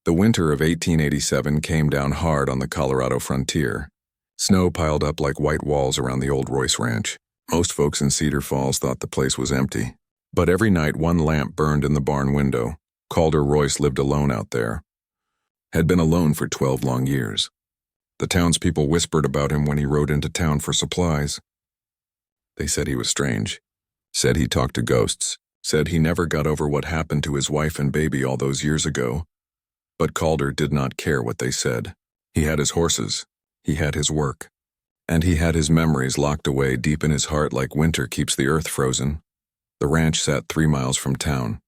The winter of 1887 came down hard on the Colorado frontier. Snow piled up like white walls around the old Royce ranch. Most folks in Cedar Falls thought the place was empty. But every night one lamp burned in the barn window. Calder Royce lived alone out there. Had been alone for 12 long years. The townspeople whispered about him when he rode into town for supplies. They said he was strange. Said he talked to ghosts. Said he never got over what happened to his wife and baby all those years ago. But Calder did not care what they said. He had his horses. He had his work. And he had his memories locked away deep in his heart like winter keeps the earth frozen. The ranch sat 3 miles from town.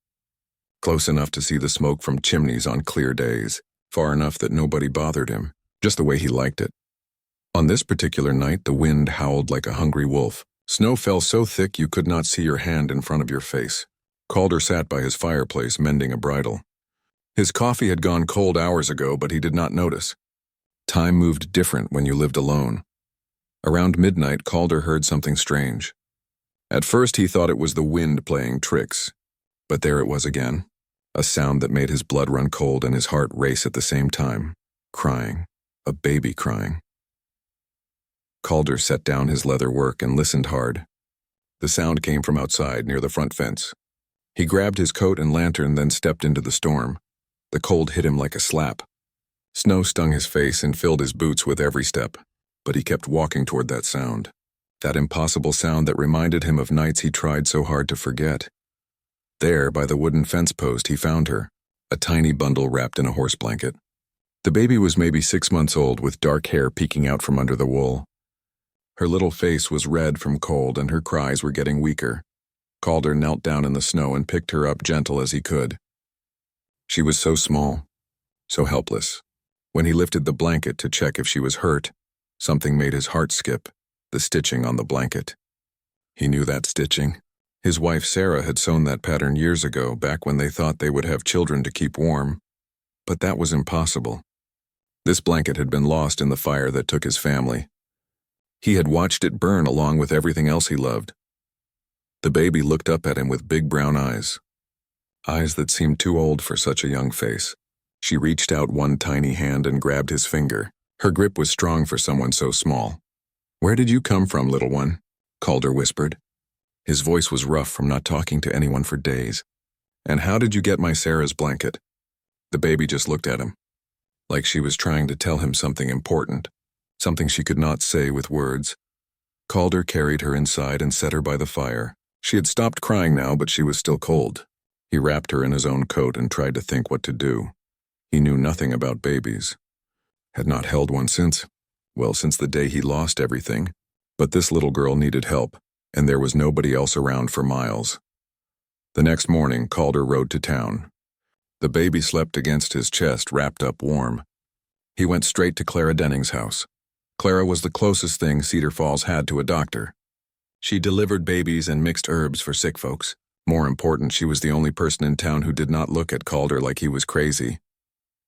Close enough to see the smoke from chimneys on clear days. Far enough that nobody bothered him, just the way he liked it. On this particular night, the wind howled like a hungry wolf. Snow fell so thick you could not see your hand in front of your face. Calder sat by his fireplace mending a bridle. His coffee had gone cold hours ago, but he did not notice. Time moved different when you lived alone. Around midnight, Calder heard something strange. At first he thought it was the wind playing tricks, but there it was again, a sound that made his blood run cold and his heart race at the same time. Crying, a baby crying. Calder set down his leather work and listened hard. The sound came from outside near the front fence. He grabbed his coat and lantern, then stepped into the storm. The cold hit him like a slap. Snow stung his face and filled his boots with every step, but he kept walking toward that sound. That impossible sound that reminded him of nights he tried so hard to forget. There, by the wooden fence post, he found her, a tiny bundle wrapped in a horse blanket. The baby was maybe 6 months old, with dark hair peeking out from under the wool. Her little face was red from cold, and her cries were getting weaker. Calder knelt down in the snow and picked her up gentle as he could. She was so small, so helpless. When he lifted the blanket to check if she was hurt, something made his heart skip, the stitching on the blanket. He knew that stitching. His wife Sarah had sewn that pattern years ago, back when they thought they would have children to keep warm. But that was impossible. This blanket had been lost in the fire that took his family. He had watched it burn along with everything else he loved. The baby looked up at him with big brown eyes. Eyes that seemed too old for such a young face. She reached out one tiny hand and grabbed his finger. Her grip was strong for someone so small. "Where did you come from, little one?" Calder whispered. His voice was rough from not talking to anyone for days. "And how did you get my Sarah's blanket?" The baby just looked at him, like she was trying to tell him something important, something she could not say with words. Calder carried her inside and set her by the fire. She had stopped crying now, but she was still cold. He wrapped her in his own coat and tried to think what to do. He knew nothing about babies. Had not held one since the day he lost everything. But this little girl needed help, and there was nobody else around for miles. The next morning, Calder rode to town. The baby slept against his chest, wrapped up warm. He went straight to Clara Denning's house. Clara was the closest thing Cedar Falls had to a doctor. She delivered babies and mixed herbs for sick folks. More important, she was the only person in town who did not look at Calder like he was crazy.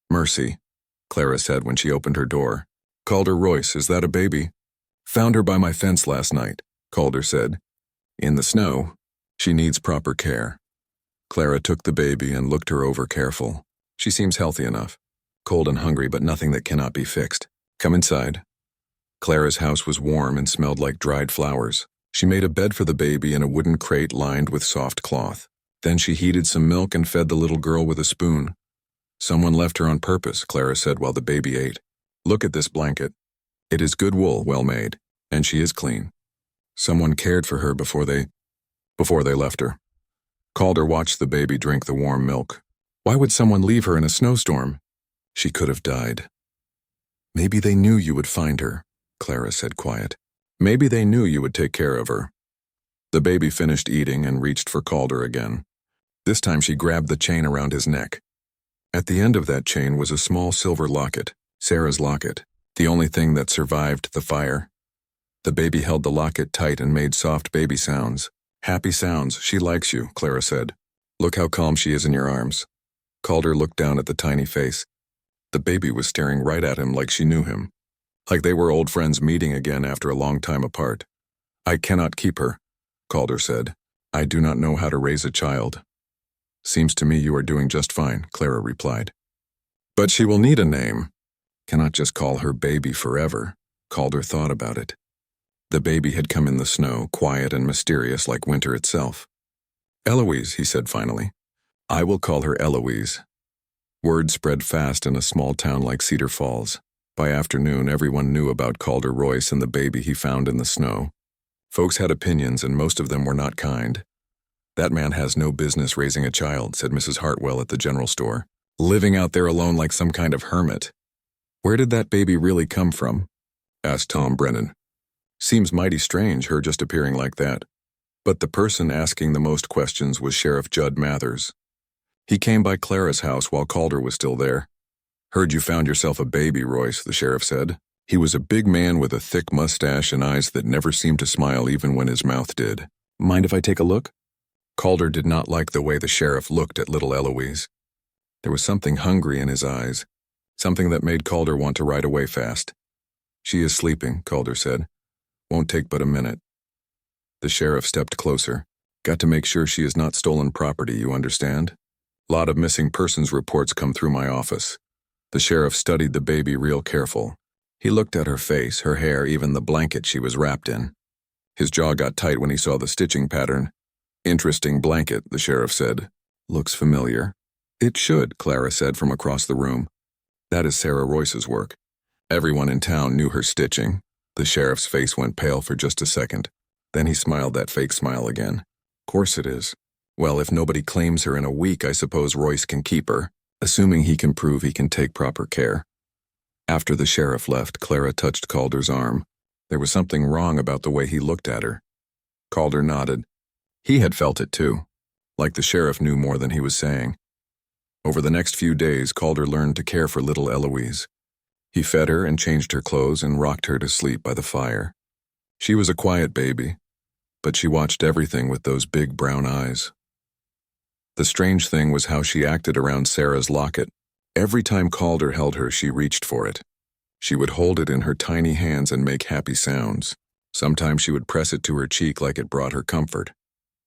"Mercy," Clara said when she opened her door. "Calder Royce, is that a baby?" "Found her by my fence last night," Calder said. "In the snow. She needs proper care." Clara took the baby and looked her over careful. "She seems healthy enough. Cold and hungry, but nothing that cannot be fixed. Come inside." Clara's house was warm and smelled like dried flowers. She made a bed for the baby in a wooden crate lined with soft cloth. Then she heated some milk and fed the little girl with a spoon. "Someone left her on purpose," Clara said while the baby ate. "Look at this blanket. It is good wool, well made, and she is clean. Someone cared for her before they left her." Calder watched the baby drink the warm milk. Why would someone leave her in a snowstorm? She could have died. "Maybe they knew you would find her," Clara said quiet. "Maybe they knew you would take care of her." The baby finished eating and reached for Calder again. This time she grabbed the chain around his neck. At the end of that chain was a small silver locket, Sarah's locket, the only thing that survived the fire. The baby held the locket tight and made soft baby sounds. "Happy sounds. She likes you," Clara said. "Look how calm she is in your arms." Calder looked down at the tiny face. The baby was staring right at him like she knew him, like they were old friends meeting again after a long time apart. "I cannot keep her," Calder said. "I do not know how to raise a child." "Seems to me you are doing just fine," Clara replied. But she will need a name. Cannot just call her baby forever. Calder thought about it. The baby had come in the snow, quiet and mysterious like winter itself. Eloise, he said finally. I will call her Eloise. Word spread fast in a small town like Cedar Falls. By afternoon, everyone knew about Calder Royce and the baby he found in the snow. Folks had opinions, and most of them were not kind. That man has no business raising a child, said Mrs. Hartwell at the general store. Living out there alone like some kind of hermit. Where did that baby really come from? Asked Tom Brennan. Seems mighty strange, her just appearing like that. But the person asking the most questions was Sheriff Judd Mathers. He came by Clara's house while Calder was still there. Heard you found yourself a baby, Royce, the sheriff said. He was a big man with a thick mustache and eyes that never seemed to smile even when his mouth did. Mind if I take a look? Calder did not like the way the sheriff looked at little Eloise. There was something hungry in his eyes, something that made Calder want to ride away fast. She is sleeping, Calder said. Won't take but a minute. The sheriff stepped closer. Got to make sure she is not stolen property, you understand? Lot of missing persons reports come through my office. The sheriff studied the baby real careful. He looked at her face, her hair, even the blanket she was wrapped in. His jaw got tight when he saw the stitching pattern. Interesting blanket, the sheriff said. Looks familiar. It should, Clara said from across the room. That is Sarah Royce's work. Everyone in town knew her stitching. The sheriff's face went pale for just a second. Then he smiled that fake smile again. Course it is. Well, if nobody claims her in a week, I suppose Royce can keep her, assuming he can prove he can take proper care. After the sheriff left, Clara touched Calder's arm. There was something wrong about the way he looked at her. Calder nodded. He had felt it too, like the sheriff knew more than he was saying. Over the next few days, Calder learned to care for little Eloise. He fed her and changed her clothes and rocked her to sleep by the fire. She was a quiet baby, but she watched everything with those big brown eyes. The strange thing was how she acted around Sarah's locket. Every time Calder held her, she reached for it. She would hold it in her tiny hands and make happy sounds. Sometimes she would press it to her cheek like it brought her comfort.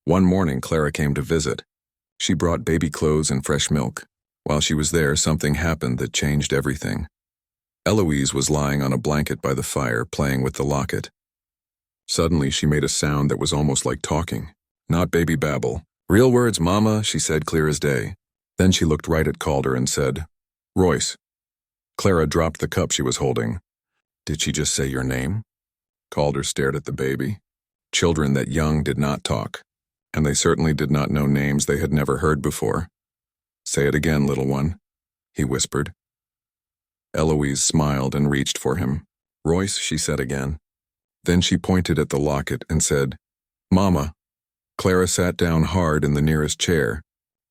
One morning, Clara came to visit. She brought baby clothes and fresh milk. While she was there, something happened that changed everything. Eloise was lying on a blanket by the fire, playing with the locket. Suddenly, she made a sound that was almost like talking. Not baby babble. Real words, Mama, she said clear as day. Then she looked right at Calder and said, Royce. Clara dropped the cup she was holding. Did she just say your name? Calder stared at the baby. Children that young did not talk, and they certainly did not know names they had never heard before. Say it again, little one, he whispered. Eloise smiled and reached for him. Royce, she said again. Then she pointed at the locket and said, Mama. Clara sat down hard in the nearest chair.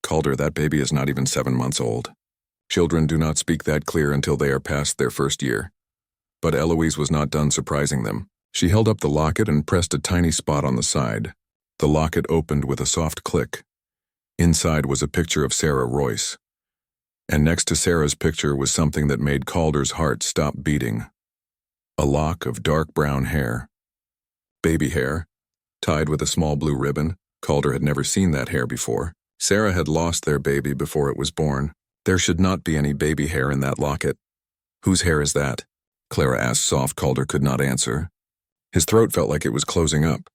Calder, that baby is not even 7 months old. Children do not speak that clear until they are past their first year. But Eloise was not done surprising them. She held up the locket and pressed a tiny spot on the side. The locket opened with a soft click. Inside was a picture of Sarah Royce. And next to Sarah's picture was something that made Calder's heart stop beating. A lock of dark brown hair. Baby hair, tied with a small blue ribbon. Calder had never seen that hair before. Sarah had lost their baby before it was born. There should not be any baby hair in that locket. Whose hair is that? Clara asked soft. Calder could not answer. His throat felt like it was closing up.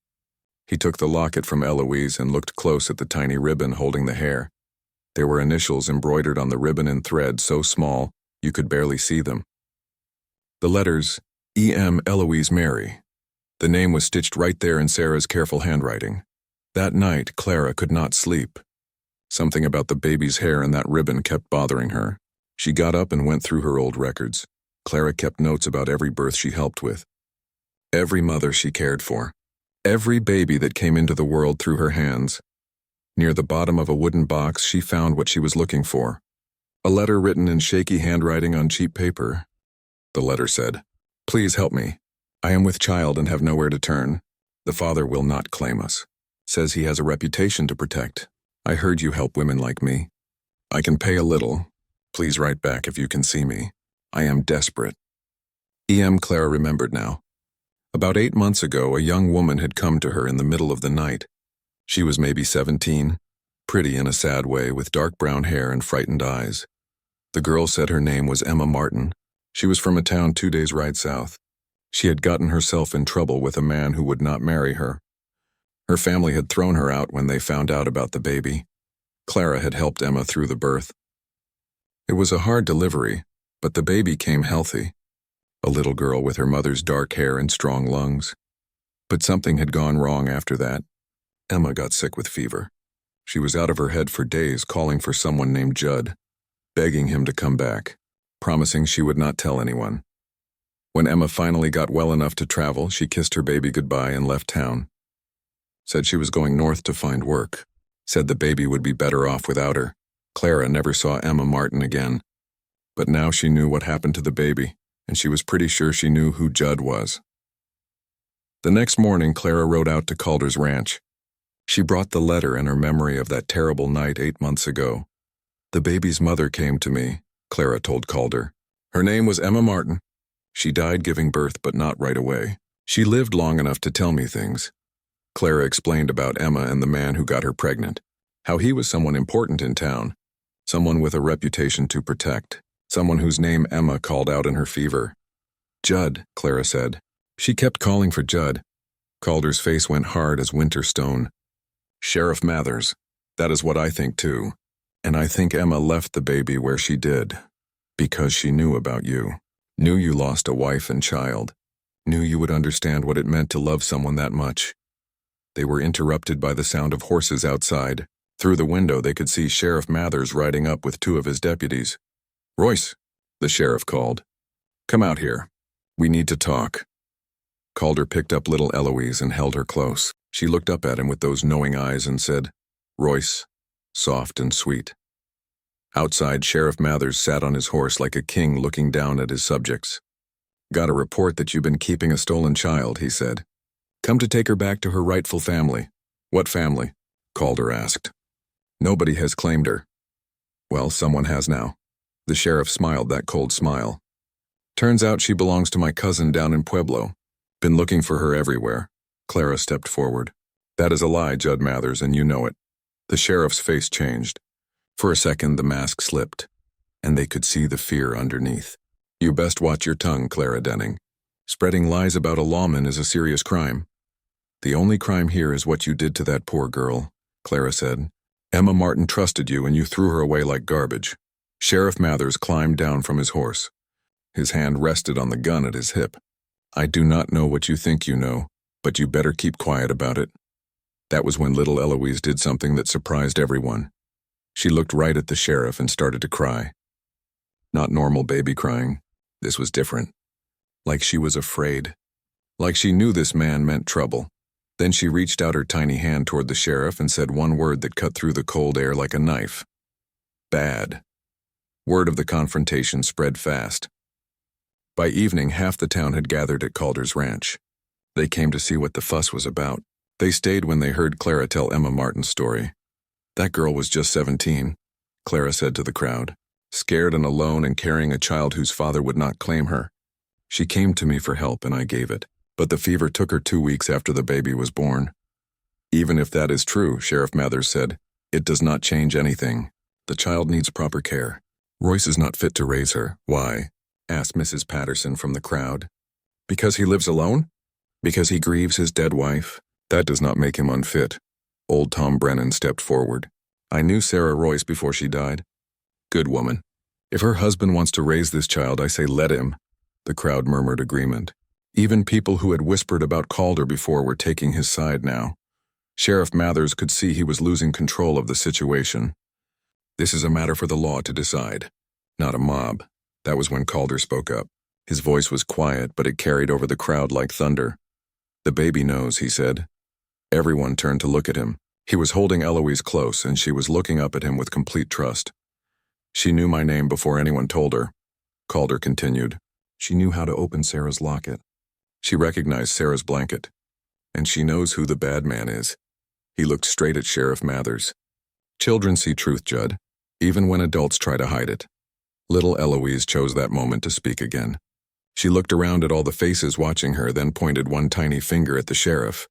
He took the locket from Eloise and looked close at the tiny ribbon holding the hair. There were initials embroidered on the ribbon in thread so small you could barely see them. The letters, E.M. Eloise Mary. The name was stitched right there in Sarah's careful handwriting. That night, Clara could not sleep. Something about the baby's hair and that ribbon kept bothering her. She got up and went through her old records. Clara kept notes about every birth she helped with. Every mother she cared for. Every baby that came into the world through her hands. Near the bottom of a wooden box, she found what she was looking for. A letter written in shaky handwriting on cheap paper. The letter said, Please help me. I am with child and have nowhere to turn. The father will not claim us. Says he has a reputation to protect. I heard you help women like me. I can pay a little. Please write back if you can see me. I am desperate. E.M. Clara remembered now. About 8 months ago, a young woman had come to her in the middle of the night. She was maybe 17, pretty in a sad way with dark brown hair and frightened eyes. The girl said her name was Emma Martin. She was from a town 2 days' ride south. She had gotten herself in trouble with a man who would not marry her. Her family had thrown her out when they found out about the baby. Clara had helped Emma through the birth. It was a hard delivery, but the baby came healthy. A little girl with her mother's dark hair and strong lungs. But something had gone wrong after that. Emma got sick with fever. She was out of her head for days, calling for someone named Judd, begging him to come back, promising she would not tell anyone. When Emma finally got well enough to travel, she kissed her baby goodbye and left town. Said she was going north to find work. Said the baby would be better off without her. Clara never saw Emma Martin again. But now she knew what happened to the baby, and she was pretty sure she knew who Judd was. The next morning, Clara rode out to Calder's ranch. She brought the letter and her memory of that terrible night 8 months ago. The baby's mother came to me, Clara told Calder. Her name was Emma Martin. She died giving birth, but not right away. She lived long enough to tell me things. Clara explained about Emma and the man who got her pregnant, how he was someone important in town, someone with a reputation to protect, someone whose name Emma called out in her fever. Judd, Clara said. She kept calling for Judd. Calder's face went hard as winter stone. Sheriff Mathers, that is what I think too. And I think Emma left the baby where she did, because she knew about you. Knew you lost a wife and child. Knew you would understand what it meant to love someone that much. They were interrupted by the sound of horses outside. Through the window they could see Sheriff Mathers riding up with 2 of his deputies. "Royce," the sheriff called. "Come out here. We need to talk." Calder picked up little Eloise and held her close. She looked up at him with those knowing eyes and said, "Royce," soft and sweet. Outside, Sheriff Mathers sat on his horse like a king looking down at his subjects. "Got a report that you've been keeping a stolen child," he said. "Come to take her back to her rightful family." "What family?" Calder asked. "Nobody has claimed her." "Well, someone has now." The sheriff smiled that cold smile. "Turns out she belongs to my cousin down in Pueblo. Been looking for her everywhere." Clara stepped forward. "That is a lie, Judd Mathers, and you know it." The sheriff's face changed. For a second, the mask slipped, and they could see the fear underneath. "You best watch your tongue, Clara Denning. Spreading lies about a lawman is a serious crime." "The only crime here is what you did to that poor girl," Clara said. "Emma Martin trusted you, and you threw her away like garbage." Sheriff Mathers climbed down from his horse. His hand rested on the gun at his hip. "I do not know what you think you know, but you better keep quiet about it." That was when little Eloise did something that surprised everyone. She looked right at the sheriff and started to cry. Not normal baby crying. This was different. Like she was afraid. Like she knew this man meant trouble. Then she reached out her tiny hand toward the sheriff and said one word that cut through the cold air like a knife. "Bad." Word of the confrontation spread fast. By evening, half the town had gathered at Calder's ranch. They came to see what the fuss was about. They stayed when they heard Clara tell Emma Martin's story. "That girl was just 17, Clara said to the crowd, "scared and alone and carrying a child whose father would not claim her. She came to me for help and I gave it, but the fever took her 2 weeks after the baby was born." "Even if that is true," Sheriff Mathers said, "it does not change anything. The child needs proper care. Royce is not fit to raise her." "Why?" asked Mrs. Patterson from the crowd. "Because he lives alone? Because he grieves his dead wife? That does not make him unfit." Old Tom Brennan stepped forward. "I knew Sarah Royce before she died. Good woman. If her husband wants to raise this child, I say let him." The crowd murmured agreement. Even people who had whispered about Calder before were taking his side now. Sheriff Mathers could see he was losing control of the situation. "This is a matter for the law to decide, not a mob." That was when Calder spoke up. His voice was quiet, but it carried over the crowd like thunder. "The baby knows," he said. Everyone turned to look at him. He was holding Eloise close, and she was looking up at him with complete trust. "She knew my name before anyone told her," Calder continued. "She knew how to open Sarah's locket. She recognized Sarah's blanket. And she knows who the bad man is." He looked straight at Sheriff Mathers. "Children see truth, Judd, even when adults try to hide it." Little Eloise chose that moment to speak again. She looked around at all the faces watching her, then pointed one tiny finger at the sheriff.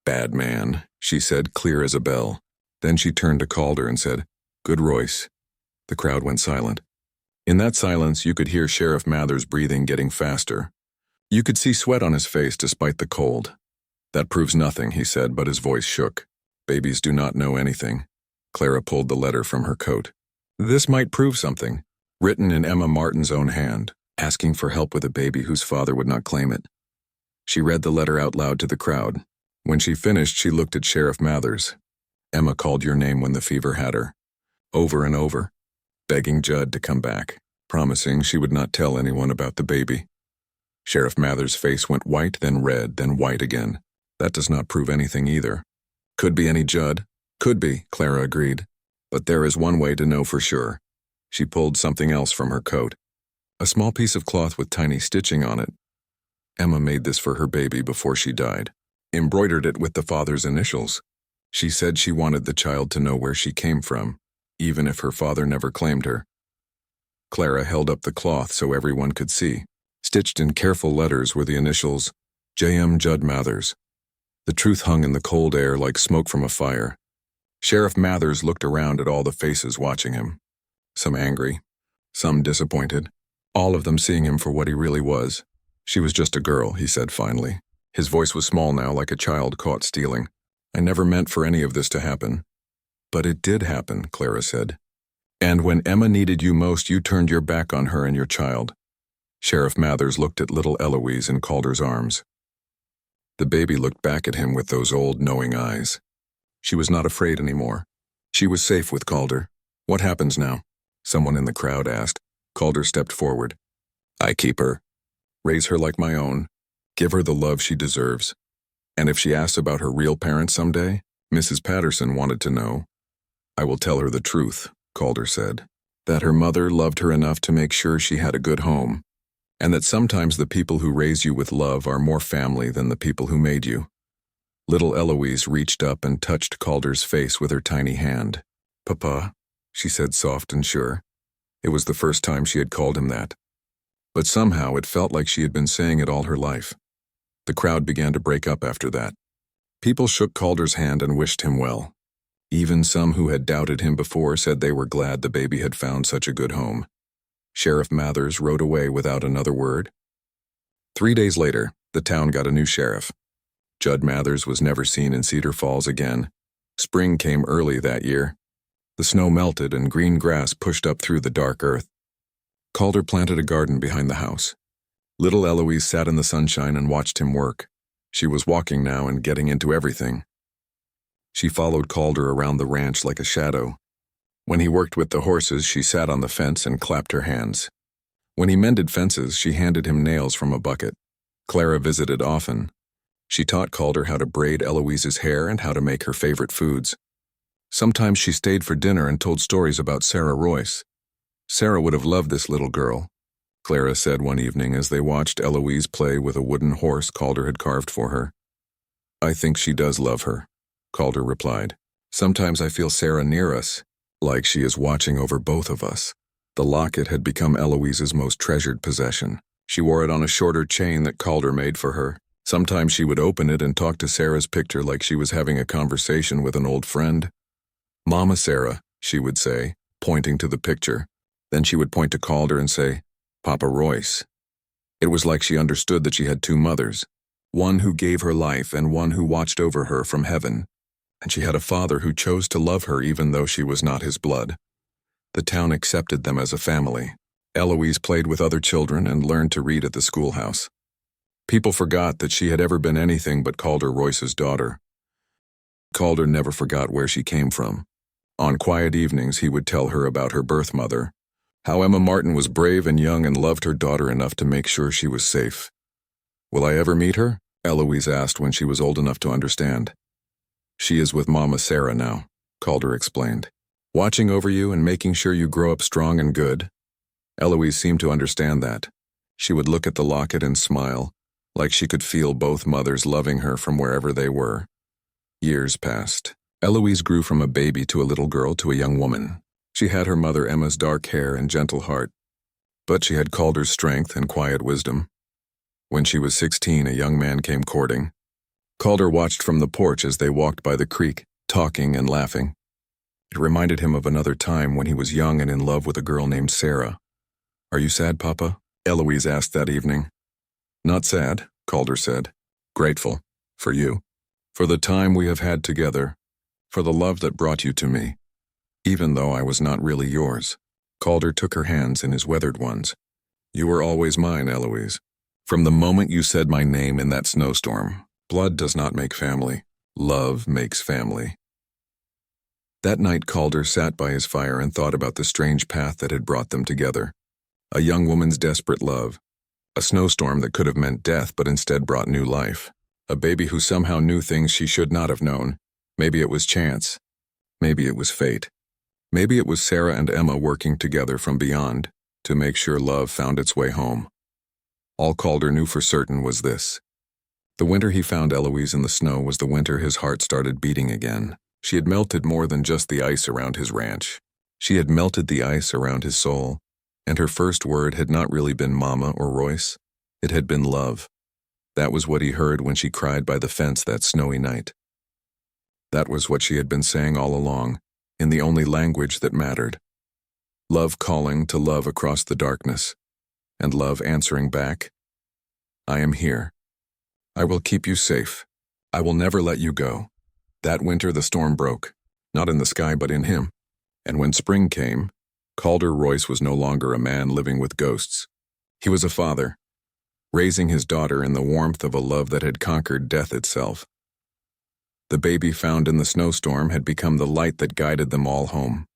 "Bad man," she said, clear as a bell. Then she turned to Calder and said, "Good Royce." The crowd went silent. In that silence, you could hear Sheriff Mather's breathing getting faster. You could see sweat on his face despite the cold. "That proves nothing," he said, but his voice shook. "Babies do not know anything." Clara pulled the letter from her coat. "This might prove something," written in Emma Martin's own hand, asking for help with a baby whose father would not claim it. She read the letter out loud to the crowd. When she finished, she looked at Sheriff Mathers. "Emma called your name when the fever had her. Over and over, begging Judd to come back, promising she would not tell anyone about the baby." Sheriff Mathers' face went white, then red, then white again. "That does not prove anything either." "Could be any Judd." "Could be," Clara agreed. "But there is one way to know for sure." She pulled something else from her coat. A small piece of cloth with tiny stitching on it. Emma made this for her baby before she died. Embroidered it with the father's initials. She said she wanted the child to know where she came from, even if her father never claimed her. Clara held up the cloth so everyone could see. Stitched in careful letters were the initials, J.M. Judd Mathers. The truth hung in the cold air like smoke from a fire. Sheriff Mathers looked around at all the faces watching him. Some angry, some disappointed, all of them seeing him for what he really was. "She was just a girl," he said finally. His voice was small now, like a child caught stealing. "I never meant for any of this to happen." "But it did happen," Clara said. "And when Emma needed you most, you turned your back on her and your child." Sheriff Mathers looked at little Eloise in Calder's arms. The baby looked back at him with those old, knowing eyes. She was not afraid anymore. She was safe with Calder. "What happens now?" someone in the crowd asked. Calder stepped forward. "I keep her. Raise her like my own. Give her the love she deserves. And if she asks about her real parents someday," Mrs. Patterson wanted to know. "I will tell her the truth," Calder said. "That her mother loved her enough to make sure she had a good home. And that sometimes the people who raise you with love are more family than the people who made you." Little Eloise reached up and touched Calder's face with her tiny hand. "Papa," she said soft and sure. It was the first time she had called him that. But somehow it felt like she had been saying it all her life. The crowd began to break up after that. People shook Calder's hand and wished him well. Even some who had doubted him before said they were glad the baby had found such a good home. Sheriff Mathers rode away without another word. 3 days later, the town got a new sheriff. Judd Mathers was never seen in Cedar Falls again. Spring came early that year. The snow melted and green grass pushed up through the dark earth. Calder planted a garden behind the house. Little Eloise sat in the sunshine and watched him work. She was walking now and getting into everything. She followed Calder around the ranch like a shadow. When he worked with the horses, she sat on the fence and clapped her hands. When he mended fences, she handed him nails from a bucket. Clara visited often. She taught Calder how to braid Eloise's hair and how to make her favorite foods. Sometimes she stayed for dinner and told stories about Sarah Royce. Sarah would have loved this little girl, Clara said one evening as they watched Eloise play with a wooden horse Calder had carved for her. "I think she does love her," Calder replied. "Sometimes I feel Sarah near us, like she is watching over both of us." The locket had become Eloise's most treasured possession. She wore it on a shorter chain that Calder made for her. Sometimes she would open it and talk to Sarah's picture like she was having a conversation with an old friend. "Mama Sarah," she would say, pointing to the picture. Then she would point to Calder and say, "Papa Royce." It was like she understood that she had two mothers, one who gave her life and one who watched over her from heaven. And she had a father who chose to love her even though she was not his blood. The town accepted them as a family. Eloise played with other children and learned to read at the schoolhouse. People forgot that she had ever been anything but Calder Royce's daughter. Calder never forgot where she came from. On quiet evenings, he would tell her about her birth mother, how Emma Martin was brave and young and loved her daughter enough to make sure she was safe. "Will I ever meet her?" Eloise asked when she was old enough to understand. "She is with Mama Sarah now," Calder explained, "watching over you and making sure you grow up strong and good." Eloise seemed to understand that. She would look at the locket and smile, like she could feel both mothers loving her from wherever they were. Years passed. Eloise grew from a baby to a little girl to a young woman. She had her mother Emma's dark hair and gentle heart, but she had Calder's strength and quiet wisdom. When she was 16, a young man came courting. Calder watched from the porch as they walked by the creek, talking and laughing. It reminded him of another time when he was young and in love with a girl named Sarah. Are you sad, Papa? Eloise asked that evening. Not sad, Calder said. Grateful. For you. For the time we have had together. For the love that brought you to me. Even though I was not really yours. Calder took her hands in his weathered ones. You were always mine, Eloise. From the moment you said my name in that snowstorm, blood does not make family. Love makes family. That night Calder sat by his fire and thought about the strange path that had brought them together. A young woman's desperate love. A snowstorm that could have meant death but instead brought new life. A baby who somehow knew things she should not have known. Maybe it was chance. Maybe it was fate. Maybe it was Sarah and Emma working together from beyond to make sure love found its way home. All Calder knew for certain was this. The winter he found Eloise in the snow was the winter his heart started beating again. She had melted more than just the ice around his ranch. She had melted the ice around his soul, and her first word had not really been Mama or Royce. It had been love. That was what he heard when she cried by the fence that snowy night. That was what she had been saying all along, in the only language that mattered. Love calling to love across the darkness, and love answering back, I am here. I will keep you safe. I will never let you go. That winter the storm broke, not in the sky but in him. And when spring came, Calder Royce was no longer a man living with ghosts. He was a father, raising his daughter in the warmth of a love that had conquered death itself. The baby found in the snowstorm had become the light that guided them all home.